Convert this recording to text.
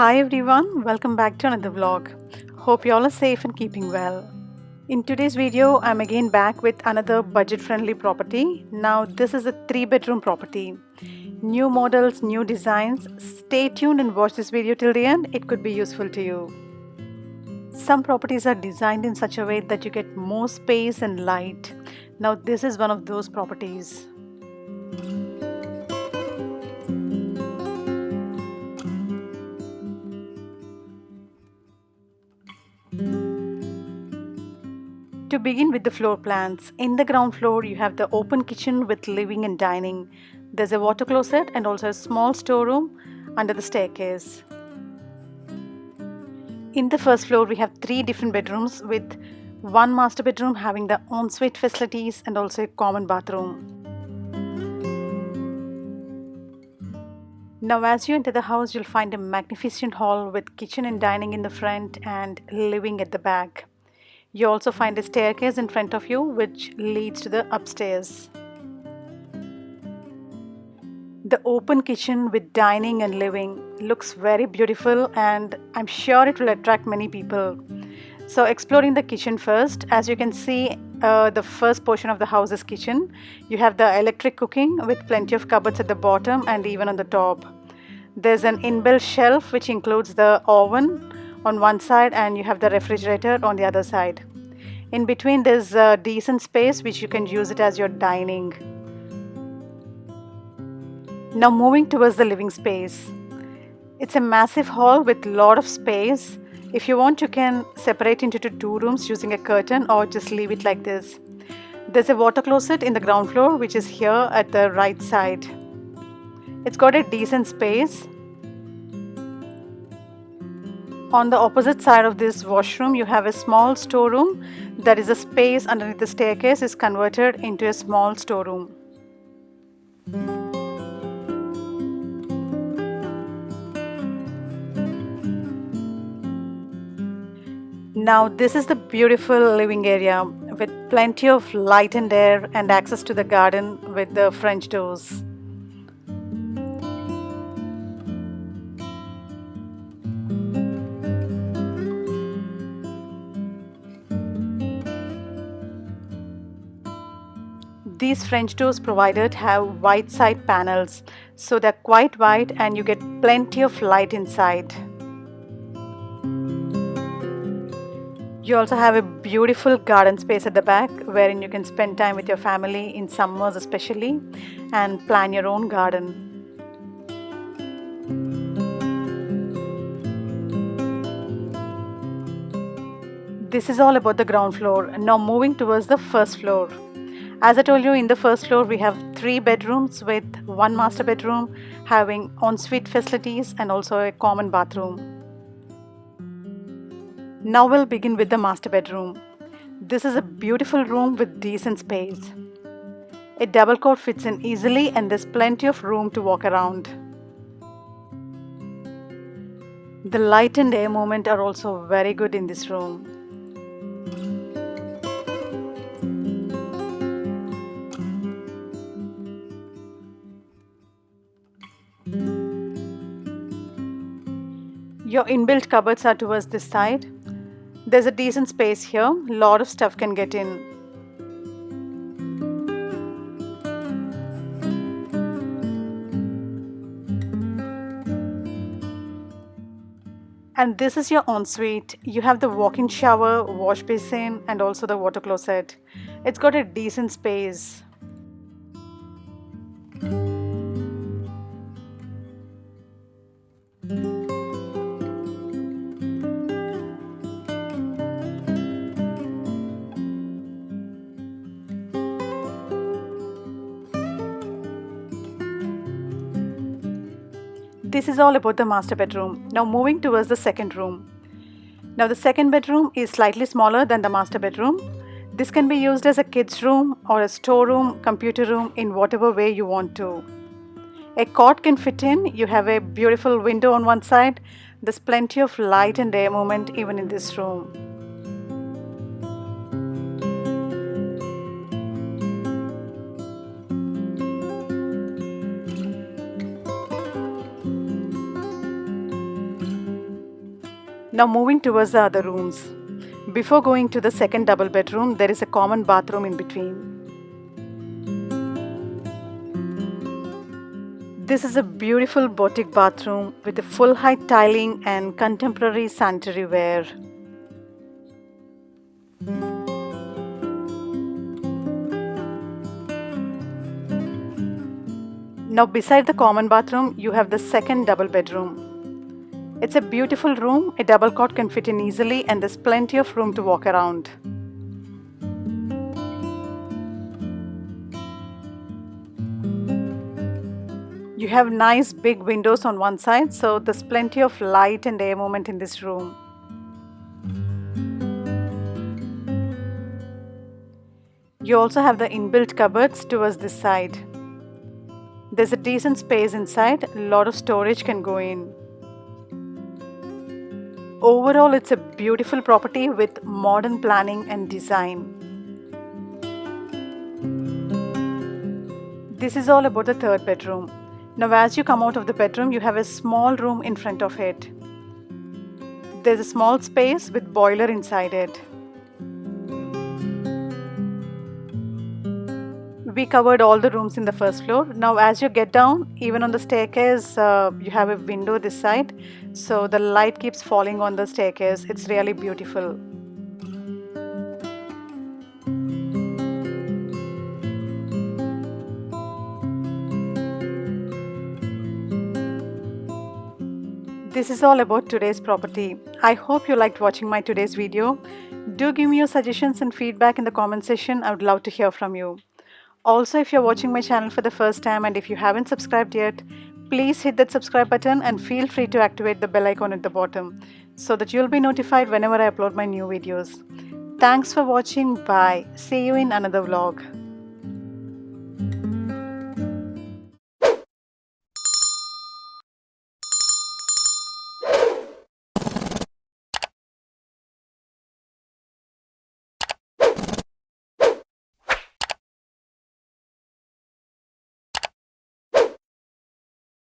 Hi everyone, welcome back to another vlog. Hope you all are safe and keeping well. In today's video, I'm again back with another budget-friendly property. Now this is a 3-bedroom property. New models, new designs. Stay tuned and watch this video till the end. It could be useful to you. Some properties are designed in such a way that you get more space and light. Now this is one of those properties. To begin with the floor plans, in the ground floor you have the open kitchen with living and dining. There's a water closet and also a small storeroom under the staircase. In the first floor we have 3 different bedrooms with one master bedroom having the ensuite facilities and also a common bathroom. Now as you enter the house you'll find a magnificent hall with kitchen and dining in the front and living at the back. You also find a staircase in front of you which leads to the upstairs. The open kitchen with dining and living looks very beautiful and I'm sure it will attract many people. So exploring the kitchen first, as you can see the first portion of the house is kitchen. You have the electric cooking with plenty of cupboards at the bottom and even on the top. There's an inbuilt shelf which includes the oven on one side and you have the refrigerator on the other side. In between there's a decent space which you can use it as your dining. Now moving towards the living space. It's a massive hall with lot of space. If you want you can separate into 2 rooms using a curtain or just leave it like this. There's a water closet in the ground floor which is here at the right side. It's got a decent space. On the opposite side of this washroom you have a small storeroom. That is a space underneath the staircase is converted into a small storeroom. Now this is the beautiful living area with plenty of light and air and access to the garden with the French doors. These French doors provided have white side panels, so they're quite wide and you get plenty of light inside. You also have a beautiful garden space at the back wherein you can spend time with your family in summers especially and plan your own garden. This is all about the ground floor. Now moving towards the first floor. As I told you, in the first floor we have 3 bedrooms with one master bedroom having ensuite facilities and also a common bathroom. Now we'll begin with the master bedroom. This is a beautiful room with decent space. A double cot fits in easily and there's plenty of room to walk around. The light and air movement are also very good in this room. Your inbuilt cupboards are towards this side. There's a decent space here, lot of stuff can get in. And this is your ensuite. You have the walk-in shower, wash basin and also the water closet. It's got a decent space. This is all about the master bedroom. Now moving towards the second room. Now the second bedroom is slightly smaller than the master bedroom. This can be used as a kids room or a storeroom, computer room in whatever way you want to. A cot can fit in. You have a beautiful window on one side. There's plenty of light and air movement even in this room. Now moving towards the other rooms. Before going to the second double bedroom, there is a common bathroom in between. This is a beautiful boutique bathroom with a full height tiling and contemporary sanitary ware. Now beside the common bathroom, you have the second double bedroom. It's a beautiful room, a double cot can fit in easily and there's plenty of room to walk around. You have nice big windows on one side, so there's plenty of light and air movement in this room. You also have the inbuilt cupboards towards this side. There's a decent space inside, a lot of storage can go in. Overall, it's a beautiful property with modern planning and design. This is all about the third bedroom. Now as you come out of the bedroom, you have a small room in front of it. There's a small space with boiler inside it. We covered all the rooms in the first floor. Now as you get down, even on the staircase, you have a window this side. So the light keeps falling on the staircase. It's really beautiful. This is all about today's property. I hope you liked watching my today's video. Do give me your suggestions and feedback in the comment section. I would love to hear from you. Also, if you're watching my channel for the first time and if you haven't subscribed yet, please hit that subscribe button and feel free to activate the bell icon at the bottom so that you'll be notified whenever I upload my new videos. Thanks for watching. Bye. See you in another vlog.